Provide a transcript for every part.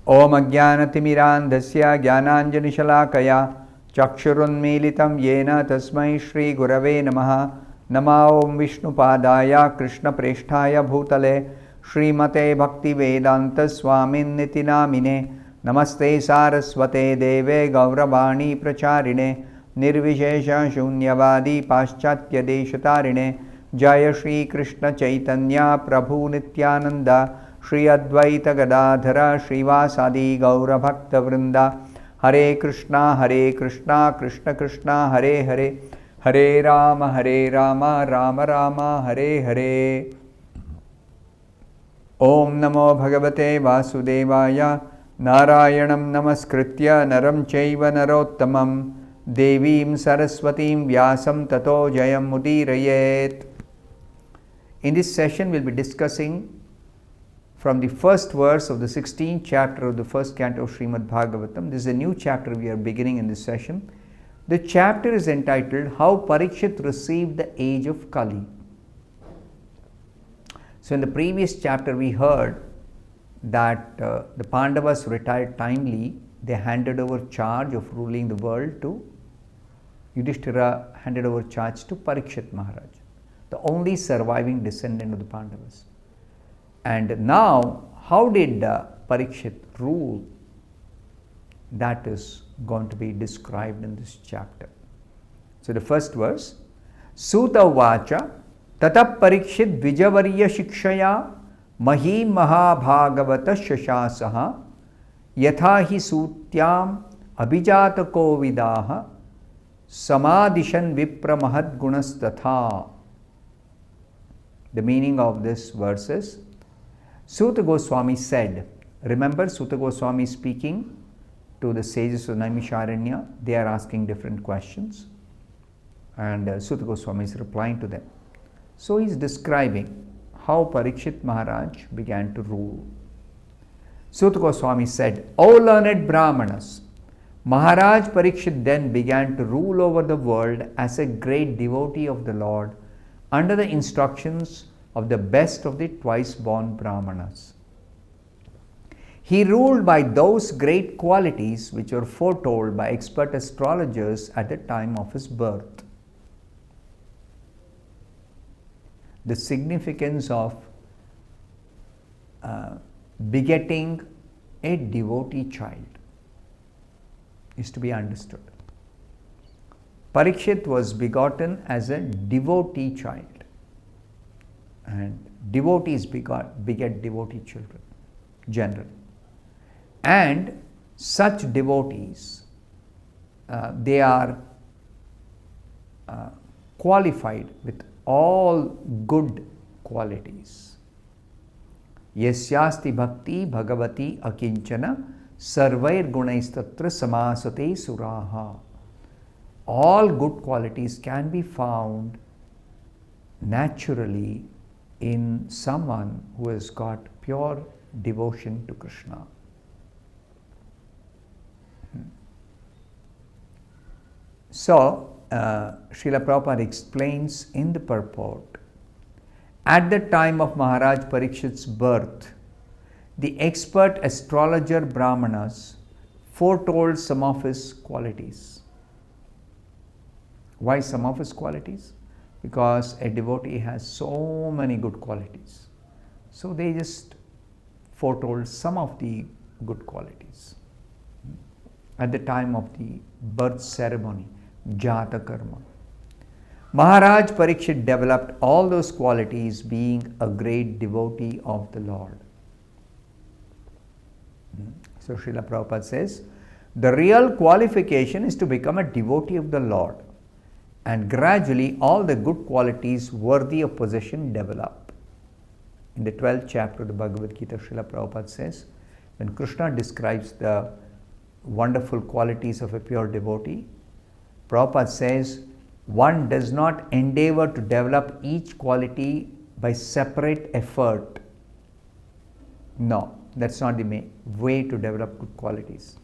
Om Ajnanatimirandhasya Jnananjanishalaakaya Chakshurunmilitam Yena Tasmai Shri Gurave Namaha Nama Om Vishnupadaya Krishna Presthaya Bhutale Srimate Bhaktivedanta Swamin Nitinamine Namaste Saraswate Deve Gauravani Pracharine Nirvishesha Shunyavadi Paschatya Deshatarine Jaya Shri Krishna Chaitanya Prabhu Nityananda Shri Advaita Gadadhara Srivasadi Gaura Bhakta Vrinda Hare Krishna Krishna Krishna Hare Hare Hare Rama Rama Rama Hare Hare Om Namo Bhagavate Vasudevaya Narayanam Namaskritya Naram Chaiva Narottamam Devim Saraswatim Vyasam Tato Jayam Mudirayet. In this session we will be discussing from the first verse of the 16th chapter of the first canto of Srimad Bhagavatam. This is a new chapter we are beginning in this session. The chapter is entitled How Parikshit Received the Age of Kali. So in the previous chapter we heard that the Pandavas retired timely. They handed over charge of ruling the world to Yudhishthira, handed over charge to Parikshit Maharaj, the only surviving descendant of the Pandavas. And now, how did Parikshit rule? That is going to be described in this chapter. So the first verse, Suta Vacha Tata Parikshit Vijavarya Shikshaya Mahi Mahabhagavata Shashasaha Yatha hi Sutyam Abhijata Kovidaha Samadishan Vipra Mahad Gunastatha. The meaning of this verse is, Suta Goswami said, remember Suta Goswami speaking to the sages of Naimisharanya, they are asking different questions and Suta Goswami is replying to them. So he is describing how Parikshit Maharaj began to rule. Suta Goswami said, O learned Brahmanas, Maharaj Parikshit then began to rule over the world as a great devotee of the Lord under the instructions of the best of the twice-born Brahmanas. He ruled by those great qualities which were foretold by expert astrologers at the time of his birth. The significance of begetting a devotee child is to be understood. Parikshit was begotten as a devotee child, and devotees beget devotee children generally. And such devotees, they are qualified with all good qualities. Yasyasti bhakti bhagavati akinchana sarvair gunaistatra samasate suraha. All good qualities can be found naturally in someone who has got pure devotion to Krishna. So, Srila Prabhupada explains in the purport, at the time of Maharaj Parikshit's birth, the expert astrologer Brahmanas foretold some of his qualities. Why some of his qualities? Because a devotee has so many good qualities. So they just foretold some of the good qualities. At the time of the birth ceremony, Jata Karma, Maharaj Parikshit developed all those qualities being a great devotee of the Lord. So Srila Prabhupada says, the real qualification is to become a devotee of the Lord, and gradually all the good qualities worthy of possession develop. In the 12th chapter of the Bhagavad Gita, Srila Prabhupada says, when Krishna describes the wonderful qualities of a pure devotee, Prabhupada says, one does not endeavor to develop each quality by separate effort. No, that's not the way to develop good qualities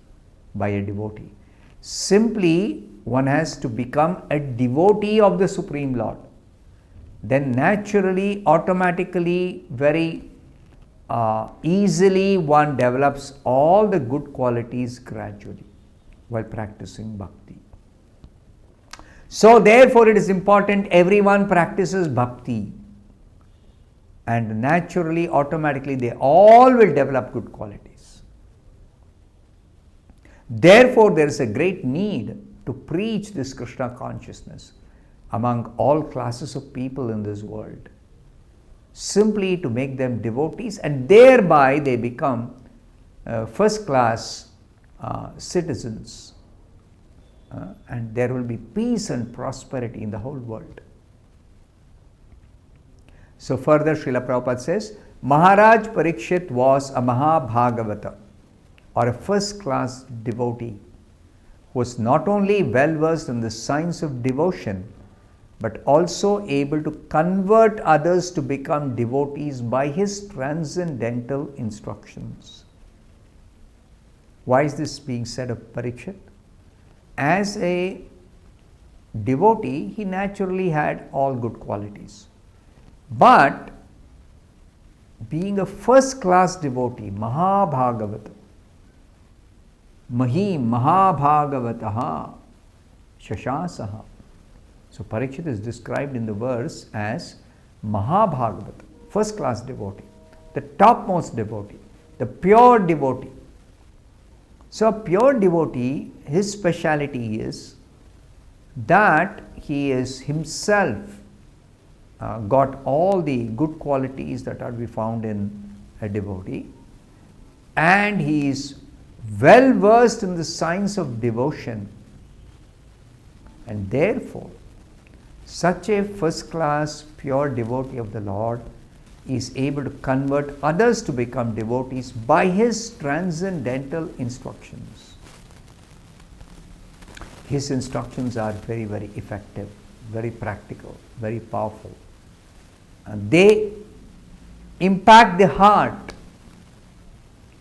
by a devotee. Simply, one has to become a devotee of the Supreme Lord. Then naturally, automatically, very easily one develops all the good qualities gradually while practicing bhakti. So therefore it is important everyone practices bhakti, and naturally, automatically they all will develop good qualities. Therefore there is a great need to preach this Krishna consciousness among all classes of people in this world, simply to make them devotees, and thereby they become first class citizens, and there will be peace and prosperity in the whole world. So further Srila Prabhupada says, Maharaj Parikshit was a Mahabhagavata, or a first class devotee, who was not only well versed in the science of devotion, but also able to convert others to become devotees by his transcendental instructions. Why is this being said of Parikshit? As a devotee, he naturally had all good qualities. But being a first class devotee, Mahabhagavata, Mahim Mahabhagavataha Shashasaha. So Parikshit is described in the verse as Mahabhagavata, first class devotee, the topmost devotee, the pure devotee. So a pure devotee, his speciality is that he is himself got all the good qualities that are to be found in a devotee, and he is well versed in the science of devotion, and therefore such a first class pure devotee of the Lord is able to convert others to become devotees by his transcendental instructions. His instructions are very, very effective, very practical, very powerful. And they impact the heart.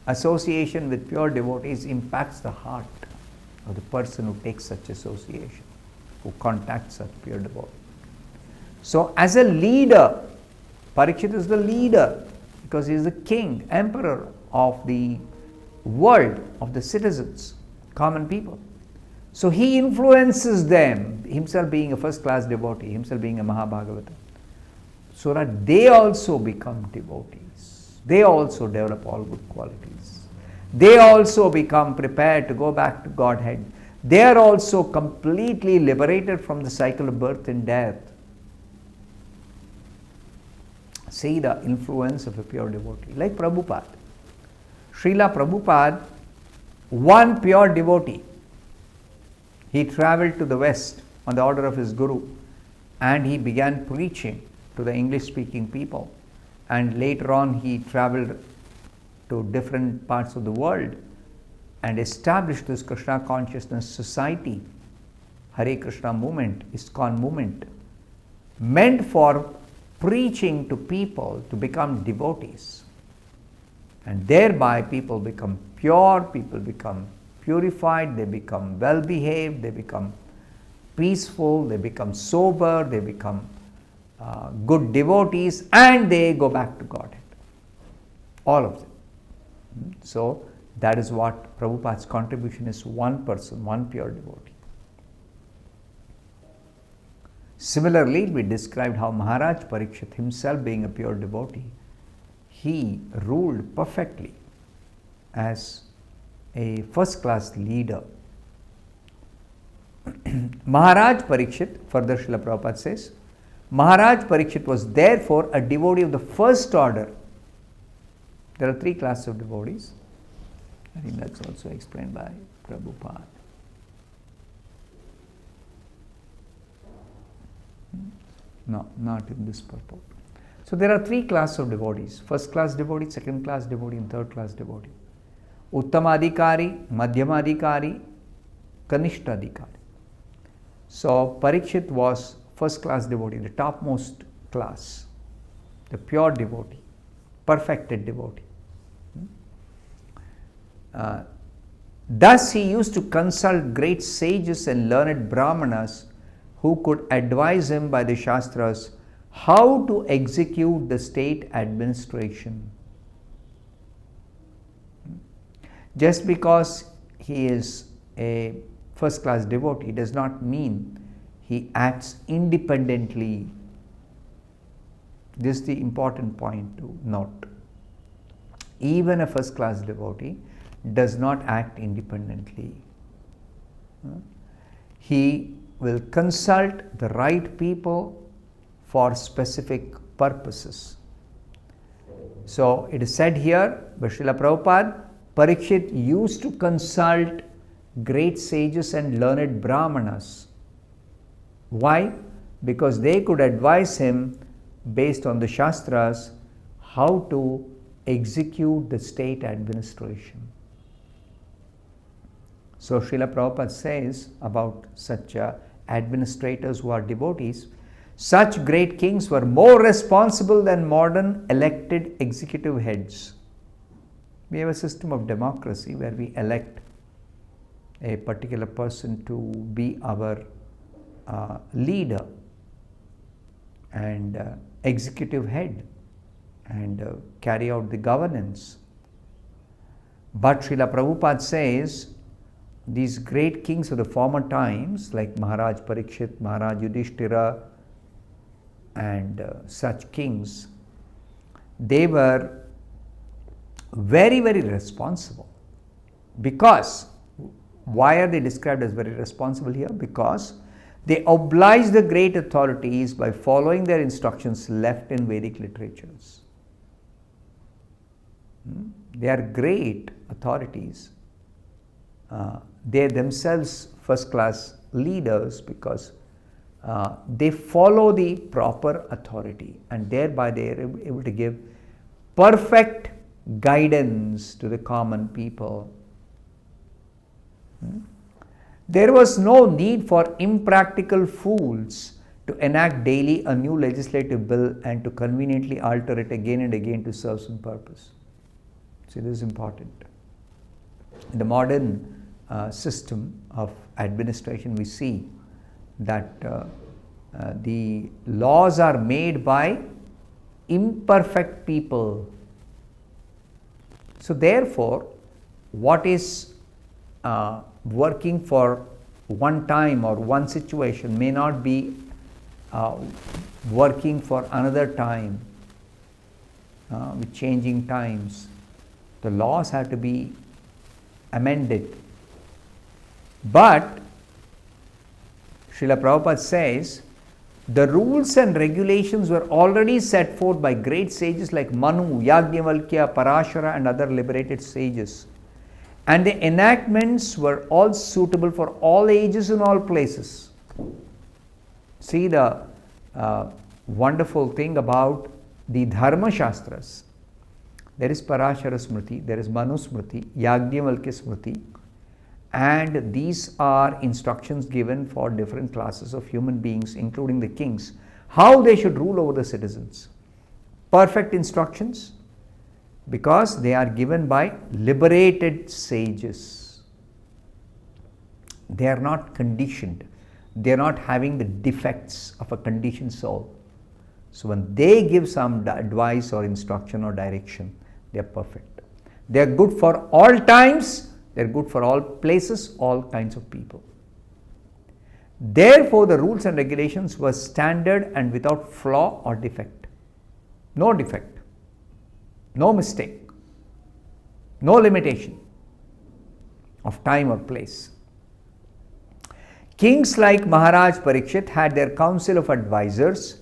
Association with pure devotees impacts the heart of the person who takes such association, who contacts such pure devotee. So as a leader, Parikshit is the leader because he is the king, emperor of the world, of the citizens, common people. So he influences them, himself being a first class devotee, himself being a Mahabhagavata, so that they also become devotees. They also develop all good qualities. They also become prepared to go back to Godhead. They are also completely liberated from the cycle of birth and death. See the influence of a pure devotee, like Prabhupada. Srila Prabhupada, one pure devotee, he travelled to the West on the order of his Guru, and he began preaching to the English-speaking people. And later on he travelled to different parts of the world and established this Krishna consciousness society, Hare Krishna movement, ISKCON movement, meant for preaching to people to become devotees. And thereby people become pure, people become purified, they become well behaved, they become peaceful, they become sober, they become good devotees, and they go back to Godhead. All of them. So that is what Prabhupada's contribution is: one person, one pure devotee. Similarly, we described how Maharaj Parikshit, himself being a pure devotee, he ruled perfectly as a first class leader. Maharaj Parikshit, further Srila Prabhupada says, Maharaj Parikshit was therefore a devotee of the first order. There are three classes of devotees. I think that's also explained by Prabhupada. No, not in this purport. So there are three classes of devotees: first class devotee, second class devotee, and third class devotee. Uttamadhikari, Madhyamadhikari, Kanishtadhikari. So Parikshit was first class devotee, the topmost class, the pure devotee, perfected devotee. Thus he used to consult great sages and learned brahmanas who could advise him by the Shastras how to execute the state administration. Just because he is a first class devotee does not mean he acts independently. This is the important point to note. Even a first class devotee does not act independently. He will consult the right people for specific purposes. So it is said here by Srila Prabhupada, Parikshit used to consult great sages and learned Brahmanas. Why? Because they could advise him based on the Shastras how to execute the state administration. So Srila Prabhupada says about such administrators who are devotees, such great kings were more responsible than modern elected executive heads. We have a system of democracy where we elect a particular person to be our leader and executive head and carry out the governance. But Srila Prabhupada says these great kings of the former times like Maharaj Parikshit, Maharaj Yudhishthira and such kings, they were very, very responsible. Because, why are they described as very responsible here? Because they oblige the great authorities by following their instructions left in Vedic literatures. They are great authorities. They are themselves first class leaders because they follow the proper authority and thereby they are able to give perfect guidance to the common people. There was no need for impractical fools to enact daily a new legislative bill and to conveniently alter it again and again to serve some purpose. See, this is important. In the modern system of administration, we see that the laws are made by imperfect people. So therefore, what is working for one time or one situation may not be working for another time with changing times. The laws have to be amended. But Srila Prabhupada says the rules and regulations were already set forth by great sages like Manu, Yajnavalkya, Parashara and other liberated sages. And the enactments were all suitable for all ages and all places. See the wonderful thing about the Dharma Shastras. There is Parashara Smriti, there is Manu Smriti, Yajnavalkya Smriti, and these are instructions given for different classes of human beings, including the kings, how they should rule over the citizens. Perfect instructions because they are given by liberated sages. They are not conditioned. They are not having the defects of a conditioned soul. So when they give some advice or instruction or direction, they are perfect. They are good for all times. They are good for all places, all kinds of people. Therefore, the rules and regulations were standard and without flaw or defect. No defect, no mistake, no limitation of time or place. Kings like Maharaj Parikshit had their council of advisors,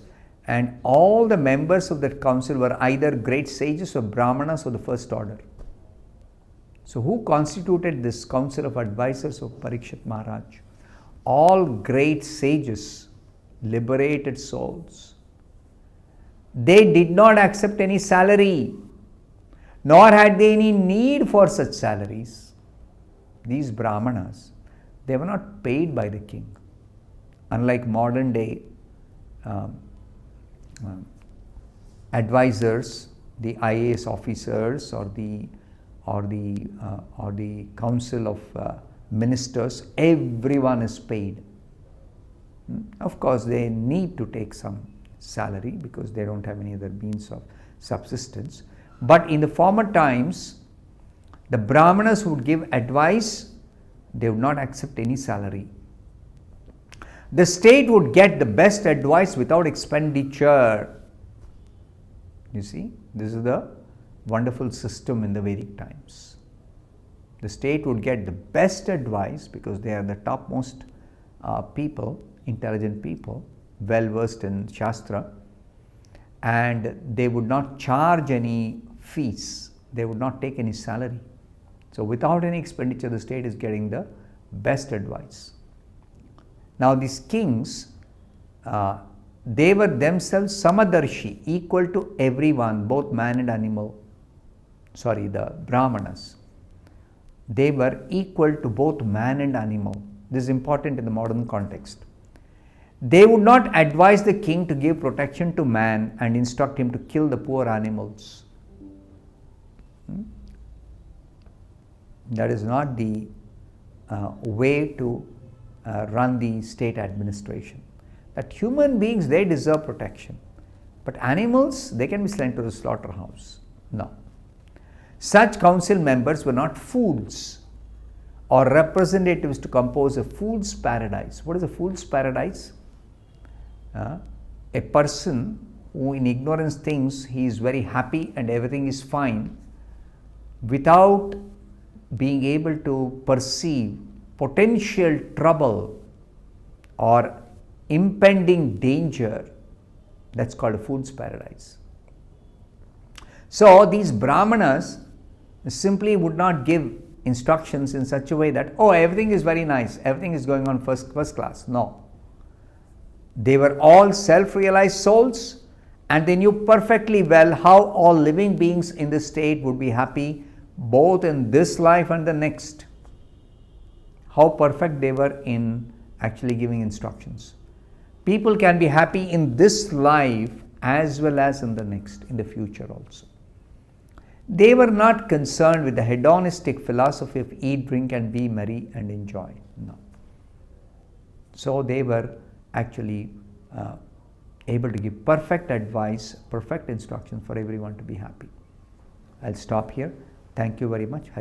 and all the members of that council were either great sages or brahmanas of the first order. So who constituted this council of advisors of Parikshit Maharaj? All great sages, liberated souls. They did not accept any salary, nor had they any need for such salaries. These brahmanas, they were not paid by the king. Unlike modern day advisors, the IAS officers or the council of ministers, everyone is paid. Of course, they need to take some salary because they don't have any other means of subsistence. But in the former times, The Brahmanas would give advice, they would not accept any salary. The state would get the best advice without expenditure. You see, this is the wonderful system in the Vedic times. The state would get the best advice because they are the topmost people, intelligent people, well versed in Shastra, and they would not charge any fees, they would not take any salary. So without any expenditure, the state is getting the best advice. Now these kings, they were themselves samadarshi, equal to everyone, both man and animal. Sorry, the Brahmanas. They were equal to both man and animal. This is important in the modern context. They would not advise the king to give protection to man and instruct him to kill the poor animals. That is not the way to run the state administration. That human beings, they deserve protection. But animals, they can be sent to the slaughterhouse. No. Such council members were not fools or representatives to compose a fool's paradise. What is a fool's paradise? A person who in ignorance thinks he is very happy and everything is fine, without being able to perceive potential trouble or impending danger, that's called a fool's paradise. So these Brahmanas simply would not give instructions in such a way that, oh, everything is very nice, everything is going on first class. No. They were all self-realized souls, and they knew perfectly well how all living beings in the state would be happy both in this life and the next. How perfect they were in actually giving instructions. People can be happy in this life as well as in the next, in the future also. They were not concerned with the hedonistic philosophy of eat, drink and be merry and enjoy. No. So they were actually able to give perfect advice, perfect instruction for everyone to be happy. I'll stop here. Thank you very much. Hare